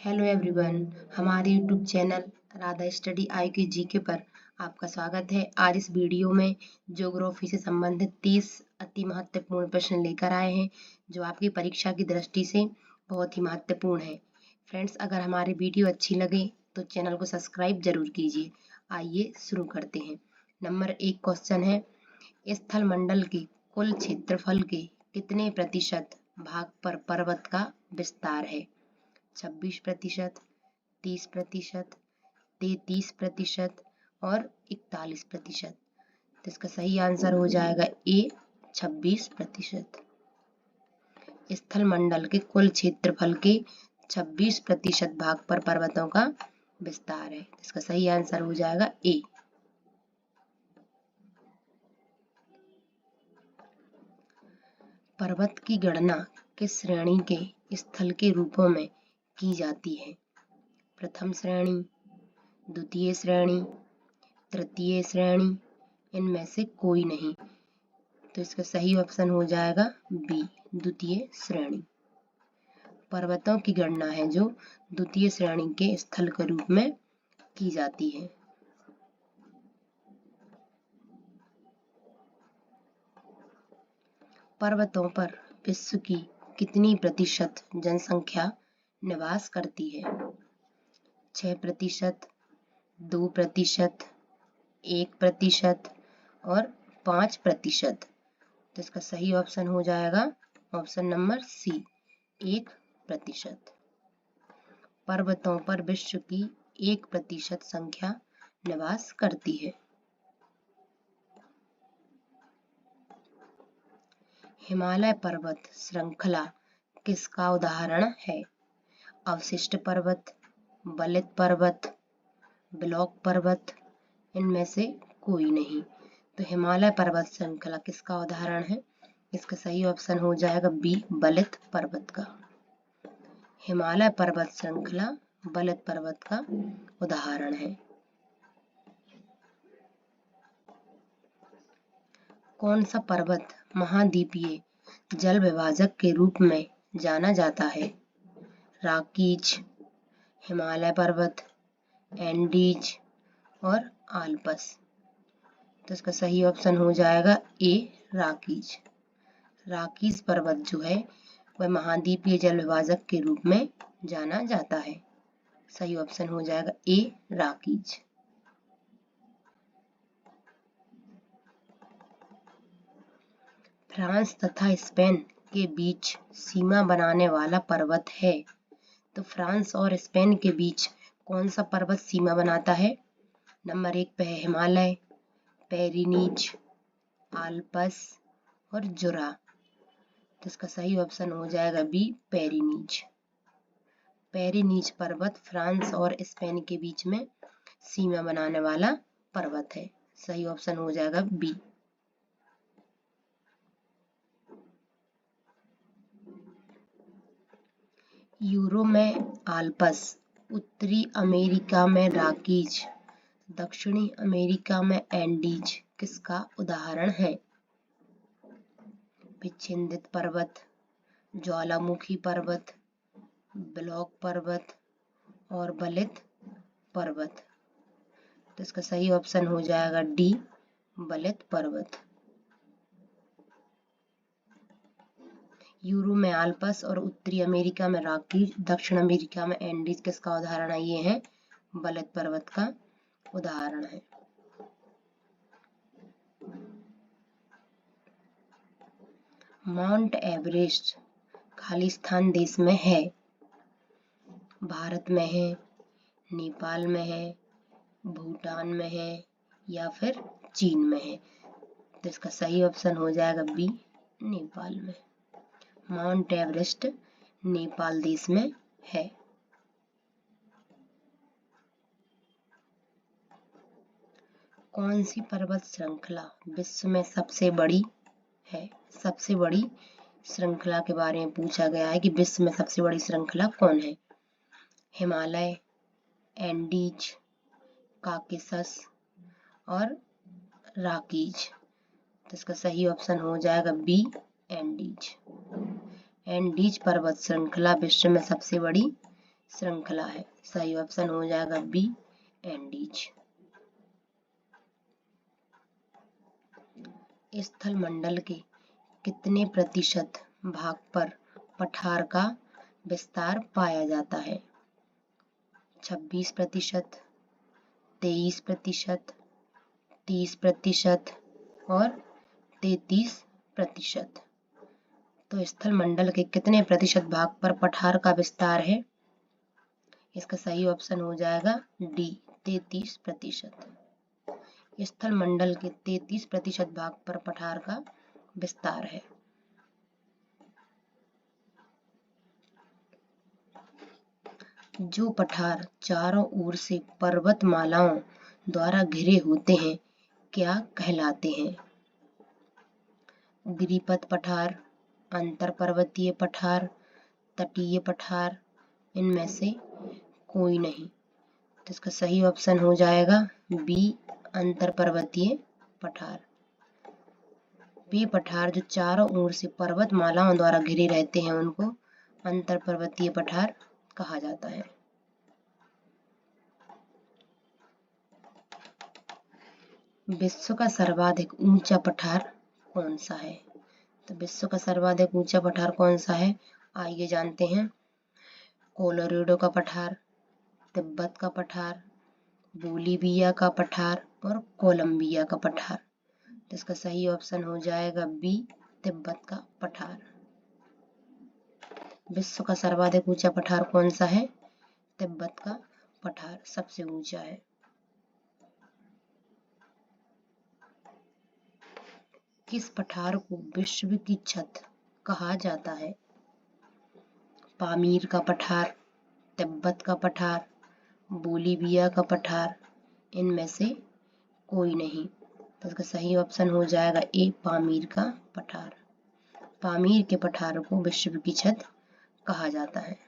Hello everyone, हमारे YouTube channel Radha study IQ GK पर आपका स्वागत है। आज इस वीडियो में ज्योग्राफी से संबंधित 30 अति महत्वपूर्ण प्रश्न लेकर आए हैं जो आपकी परीक्षा की दृष्टि से बहुत ही महत्वपूर्ण है। फ्रेंड्स, अगर हमारी वीडियो अच्छी लगे तो चैनल को सब्सक्राइब जरूर कीजिए। आइए शुरू करते हैं। नंबर 1 क्वेश्चन है, स्थल मंडल के कुल क्षेत्रफल के कितने प्रतिशत भाग पर पर्वत का विस्तार है? 26%, 30%, 33% और 41%। तो इसका सही आंसर हो जाएगा ए 26%। स्थल मंडल के कुल क्षेत्रफल के 26% भाग पर पर्वतों का विस्तार है। इसका सही आंसर हो जाएगा ए। पर्वत की गणना किस श्रेणी के स्थल के रूपों में की जाती है? प्रथम श्रेणी, द्वितीय श्रेणी, तृतीय श्रेणी, इनमें से कोई नहीं। तो इसका सही ऑप्शन हो जाएगा बी, द्वितीय श्रेणी। पर्वतों की गणना है जो द्वितीय श्रेणी के स्थल के रूप में की जाती है। पर्वतों पर विश्व की कितनी प्रतिशत जनसंख्या निवास करती है? 6%, 2%, 1% और 5%। तो इसका सही ऑप्शन हो जाएगा ऑप्शन नंबर सी, 1%। पर्वतों पर विश्व की 1% संख्या निवास करती है। हिमालय पर्वत श्रृंखला किसका उदाहरण है? अवशिष्ट पर्वत, बलित पर्वत, ब्लॉक पर्वत, इनमें से कोई नहीं। तो हिमालय पर्वत श्रृंखला किसका उदाहरण है? इसका सही ऑप्शन हो जाएगा बी, बलित पर्वत का। हिमालय पर्वत श्रृंखला बलित पर्वत का उदाहरण है। कौन सा पर्वत महाद्वीपीय जल विभाजक के रूप में जाना जाता है? राकीज, हिमालय पर्वत, एंडीज और आल्प्स। तो इसका सही ऑप्शन हो जाएगा ए, राकीज। राकीज पर्वत जो है वह महाद्वीपीय जल विभाजक के रूप में जाना जाता है। सही ऑप्शन हो जाएगा ए, राकीज। फ्रांस तथा स्पेन के बीच सीमा बनाने वाला पर्वत है। तो फ्रांस और स्पेन के बीच कौन सा पर्वत सीमा बनाता है? नंबर 1 पे है हिमालय, पेरिनीज, आल्प्स और जुरा। तो इसका सही ऑप्शन हो जाएगा बी, पेरिनीज। पेरिनीज पर्वत फ्रांस और स्पेन के बीच में सीमा बनाने वाला पर्वत है। सही ऑप्शन हो जाएगा बी। यूरोप में आल्प्स, उत्तरी अमेरिका में रॉकीज, दक्षिणी अमेरिका में एंडीज किसका उदाहरण है? विच्छेदित पर्वत, ज्वालामुखी पर्वत, ब्लॉक पर्वत और बलित पर्वत। तो इसका सही ऑप्शन हो जाएगा डी, बलित पर्वत। यूरोप में आल्प्स और उत्तरी अमेरिका में रॉकीज, दक्षिण अमेरिका में एंडीज किसका उदाहरण है? ये है बलित पर्वत का उदाहरण है। माउंट एवरेस्ट खालिस्तान देश में है? भारत में है, नेपाल में है, भूटान में है या फिर चीन में है? तो इसका सही ऑप्शन हो जाएगा बी, नेपाल में। माउंट एवरेस्ट नेपाल देश में है। कौन सी पर्वत श्रृंखला विश्व में सबसे बड़ी है? सबसे बड़ी श्रृंखला के बारे में पूछा गया है कि विश्व में सबसे बड़ी श्रृंखला कौन है? हिमालय, एंडीज, काकेशस और रॉकीज। तो इसका सही ऑप्शन हो जाएगा बी, एंडीज। एंडीज पर्वत श्रृंखला विश्व में सबसे बड़ी श्रृंखला है। सही ऑप्शन हो जाएगा बी एंडीज। स्थल मंडल के कितने प्रतिशत भाग पर पठार का विस्तार पाया जाता है? 26%, 23%, 30% और 33%। तो स्थल मंडल के कितने प्रतिशत भाग पर पठार का विस्तार है? इसका सही ऑप्शन हो जाएगा डी 33%। स्थल मंडल के 33% भाग पर पठार का विस्तार है। जो पठार चारों ओर से पर्वतमालाओं द्वारा घिरे होते हैं क्या कहलाते हैं? गिरिपथ पठार, अंतर पर्वतीय पठार, तटीय पठार, इनमें से कोई नहीं। तो इसका सही ऑप्शन हो जाएगा बी अंतर पर्वतीय पठार। वे पठार जो चारों ओर से पर्वतमालाओं द्वारा घिरे रहते हैं उनको अंतर पर्वतीय पठार कहा जाता है। विश्व का सर्वाधिक ऊंचा पठार कौन सा है? तो विश्व का सर्वाधिक ऊंचा पठार कौन सा है, आइए जानते हैं। कोलोराडो का पठार, तिब्बत का पठार, बोलीविया का पठार और कोलंबिया का पठार। तो इसका सही ऑप्शन हो जाएगा बी तिब्बत का पठार। विश्व का सर्वाधिक ऊंचा पठार कौन सा है? तिब्बत का पठार सबसे ऊंचा है। किस पठार को विश्व की छत कहा जाता है? पामीर का पठार, तिब्बत का पठार, बोलीविया का पठार, इनमें से कोई नहीं। तो इसका सही ऑप्शन हो जाएगा ए पामीर का पठार। पामीर के पठार को विश्व की छत कहा जाता है।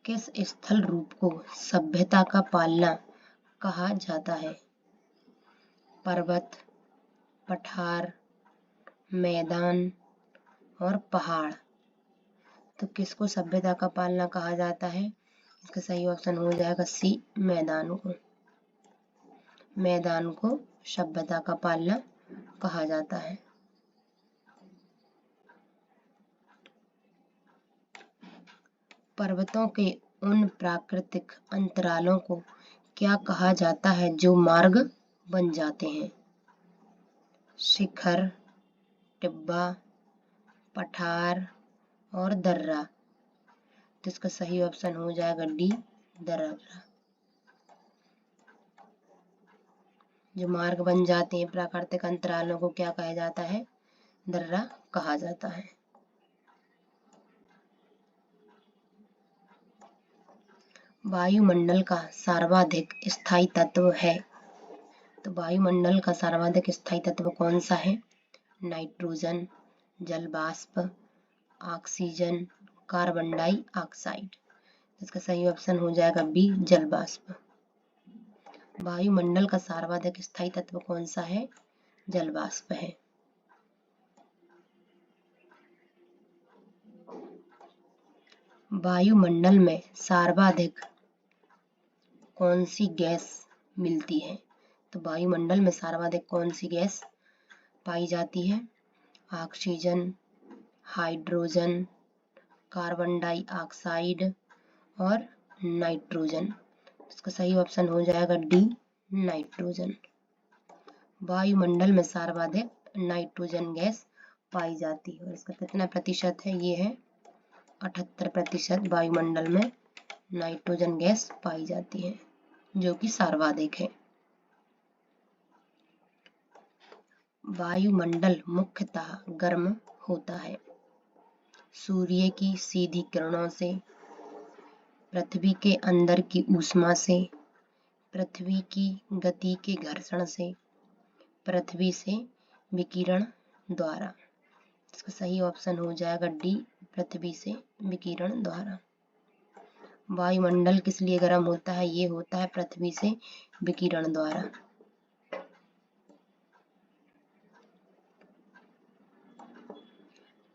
किस स्थल रूप को सभ्यता का पालना कहा जाता है? पर्वत, पठार, मैदान और पहाड़। तो किसको सभ्यता का पालना कहा जाता है? इसका सही ऑप्शन हो जाएगा सी मैदान को। मैदान को सभ्यता का पालना कहा जाता है। पर्वतों के उन प्राकृतिक अंतरालों को क्या कहा जाता है जो मार्ग बन जाते हैं? शिखर, टिब्बा, पठार और दर्रा। तो इसका सही ऑप्शन हो जाएगा डी दर्रा। जो मार्ग बन जाते हैं प्राकृतिक अंतरालों को क्या कहा जाता है? दर्रा कहा जाता है। वायुमंडल का सर्वाधिक स्थायी तत्व है। तो वायुमंडल का सर्वाधिक स्थायी तत्व कौन सा है? नाइट्रोजन, जल वाष्प, ऑक्सीजन, कार्बन डाइऑक्साइड। इसका सही ऑप्शन हो जाएगा बी जल वाष्प। वायुमंडल का सर्वाधिक स्थायी तत्व कौन सा है? जल वाष्प है। वायुमंडल में सर्वाधिक कौन सी गैस मिलती है? तो वायुमंडल में सर्वाधिक कौन सी गैस पाई जाती है? ऑक्सीजन, हाइड्रोजन, कार्बन डाइऑक्साइड और नाइट्रोजन। इसका सही ऑप्शन हो जाएगा डी नाइट्रोजन। वायुमंडल में सर्वाधिक नाइट्रोजन गैस पाई जाती है और इसका कितना प्रतिशत है? ये है 78% वायुमंडल में नाइट्रोजन गैस पाई जाती है जो कि सर्वाधिक है। वायुमंडल मुख्यतः गर्म होता है सूर्य की सीधी किरणों से, पृथ्वी के अंदर की ऊष्मा से, पृथ्वी की गति के घर्षण से, पृथ्वी से विकिरण द्वारा। इसका सही ऑप्शन हो जाएगा डी पृथ्वी से विकिरण द्वारा। वायुमंडल किस लिए गर्म होता है? ये होता है पृथ्वी से विकिरण द्वारा।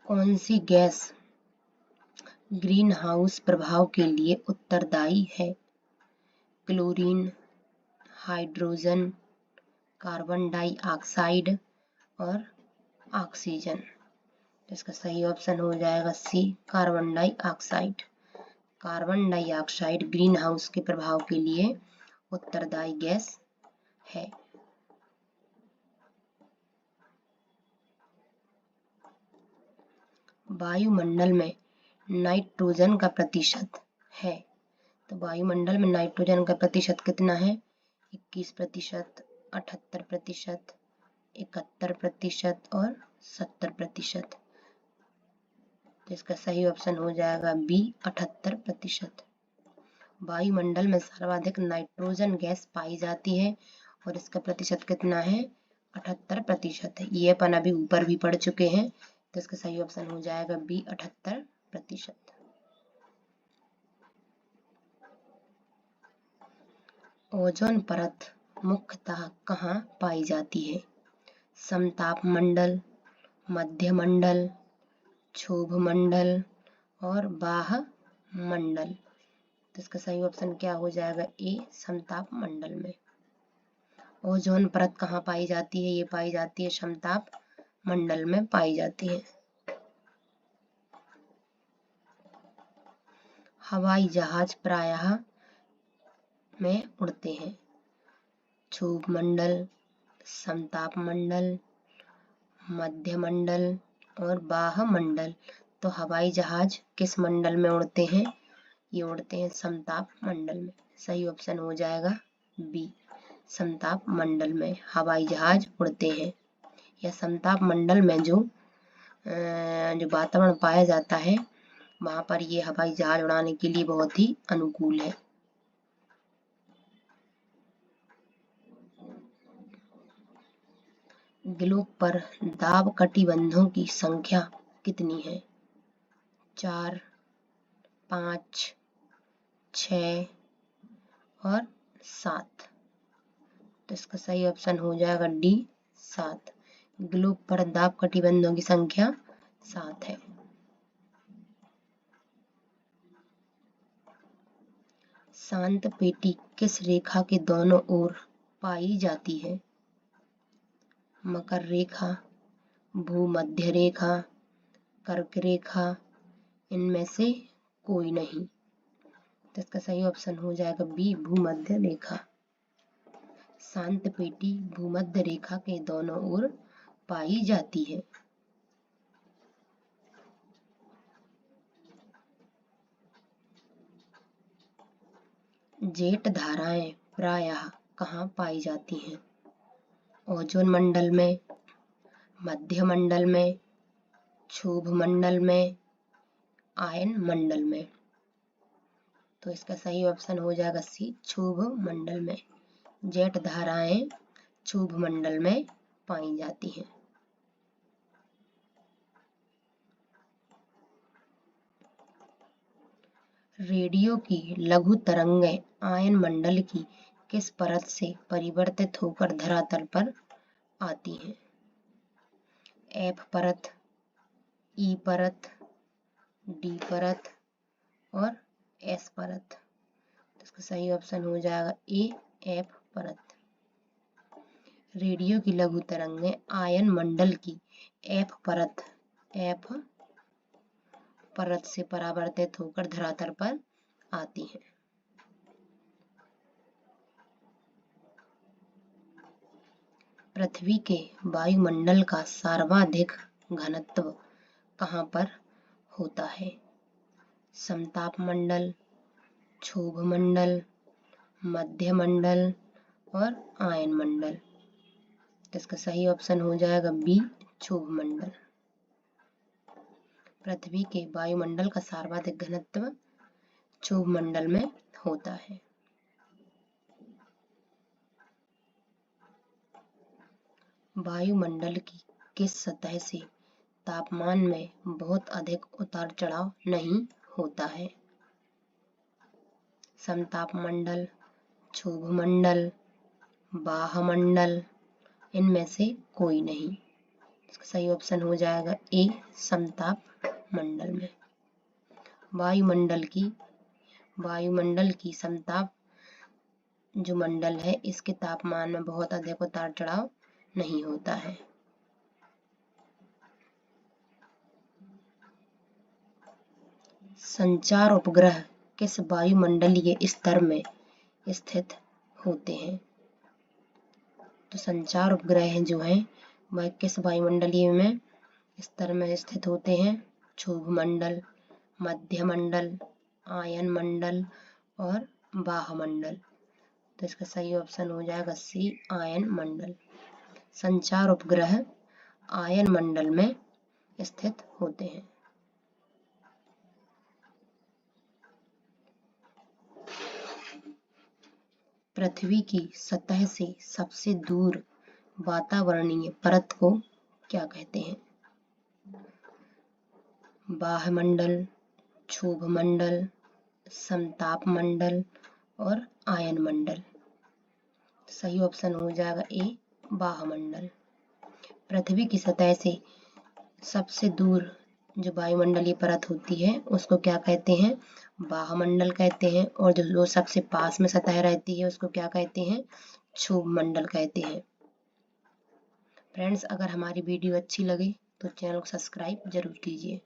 कौन सी गैस ग्रीन हाउस प्रभाव के लिए उत्तरदायी है? क्लोरीन, हाइड्रोजन, कार्बन डाइऑक्साइड और ऑक्सीजन। इसका सही ऑप्शन हो जाएगा C, carbon dioxide. Carbon dioxide green house के प्रभाव के लिए उत्तरदायी गैस है। वायुमंडल में नाइट्रोजन का प्रतिशत है, तो वायुमंडल में नाइट्रोजन का प्रतिशत कितना है? 21%, 78%, 71% और 70%। तो इसका सही ऑप्शन हो जाएगा बी, 78%। वायुमंडल में सर्वाधिक नाइट्रोजन गैस पाई जाती है और इसका प्रतिशत कितना है? 78% है। ये अपन अभी ऊपर भी पढ़ चुके हैं, तो इसका सही ऑप्शन हो जाएगा बी, 78%। ओजोन परत मुख्यतः कहाँ पाई जाती है? समताप मंडल, मध्य मंडल, क्षोभ मंडल और बाह्य मंडल। तो इसका सही ऑप्शन क्या हो जाएगा? ए, समताप मंडल में। ओजोन परत कहाँ पाई जाती है? ये पाई जाती है समताप मंडल में पाई जाती है। हवाई जहाज प्रायः में उड़ते हैं? क्षोभ मंडल, समताप मंडल, मध्य मंडल और बाह्य मंडल। तो हवाई जहाज किस मंडल में उड़ते हैं? ये उड़ते हैं समताप मंडल में। सही ऑप्शन हो जाएगा बी, समताप मंडल में हवाई जहाज उड़ते हैं। या समताप मंडल में जो वातावरण पाया जाता है वहां पर ये हवाई जहाज उड़ाने के लिए बहुत ही अनुकूल है। ग्लोब पर दाब कटिबंधों की संख्या कितनी है? 4, 5, 6 और 7। तो इसका सही ऑप्शन हो जाएगा डी, 7। ग्लोब पर दाब कटिबंधों की संख्या 7 है। शांत पेटी किस रेखा के दोनों ओर पाई जाती है? मकर रेखा, भूमध्य रेखा, कर्क रेखा, इनमें से कोई नहीं। तो इसका सही ऑप्शन हो जाएगा बी, भूमध्य रेखा। शांत पेटी भूमध्य रेखा के दोनों ओर पाई जाती है। जेट धाराएं प्रायः कहाँ पाई जाती हैं? ओजोन मंडल में, मध्य मंडल में, क्षोभ मंडल में, आयन मंडल में। तो इसका सही ऑप्शन हो जाएगा सी, क्षोभ मंडल में। जेट धाराएं क्षोभ मंडल में पाई जाती हैं। रेडियो की लघु तरंगें आयन मंडल की किस परत से परिवर्तित होकर धरातल पर आती हैं? एफ परत, ई परत, डी परत और एस परत। इसका सही ऑप्शन हो जाएगा ए, एफ परत। रेडियो की लघु तरंगें आयन मंडल की एफ परत से परावर्तित होकर धरातल पर आती हैं। पृथ्वी के वायुमंडल का सर्वाधिक घनत्व कहाँ पर होता है? समताप मंडल, क्षोभ मंडल, मध्य मंडल और आयन मंडल। तो इसका सही ऑप्शन हो जाएगा बी, क्षोभ मंडल। पृथ्वी के वायुमंडल का सर्वाधिक घनत्व क्षोभ मंडल में होता है। वायुमंडल की किस सतह से तापमान में बहुत अधिक उतार चढ़ाव नहीं होता है? समताप मंडल, क्षोभ मंडल, बाह्य मंडल, इनमें से कोई नहीं। सही ऑप्शन हो जाएगा ए, समताप मंडल में। वायुमंडल की समताप जो मंडल है इसके तापमान में बहुत अधिक उतार चढ़ाव नहीं होता है। संचार उपग्रह किस वायुमंडलीय स्तर में स्थित होते हैं? तो संचार उपग्रह जो हैं वह किस वायुमंडलीय में स्तर में स्थित होते हैं? क्षोभ मंडल, मध्य मंडल, आयन मंडल और बाह्यमंडल। तो इसका सही ऑप्शन हो जाएगा सी, आयन मंडल। संचार उपग्रह आयन मंडल में स्थित होते हैं। पृथ्वी की सतह से सबसे दूर वातावरणीय परत को क्या कहते हैं? बाह्यमंडल, क्षोभ मंडल, समताप मंडल और आयन मंडल। सही ऑप्शन हो जाएगा ए, बाह्यमंडल। पृथ्वी की सतह से सबसे दूर जो वायुमंडलीय परत होती है उसको क्या कहते हैं? बाह्यमंडल कहते हैं। और जो सबसे पास में सतह रहती है उसको क्या कहते हैं? क्षोभ मंडल कहते हैं। फ्रेंड्स, अगर हमारी वीडियो अच्छी लगे तो चैनल को सब्सक्राइब जरूर कीजिए।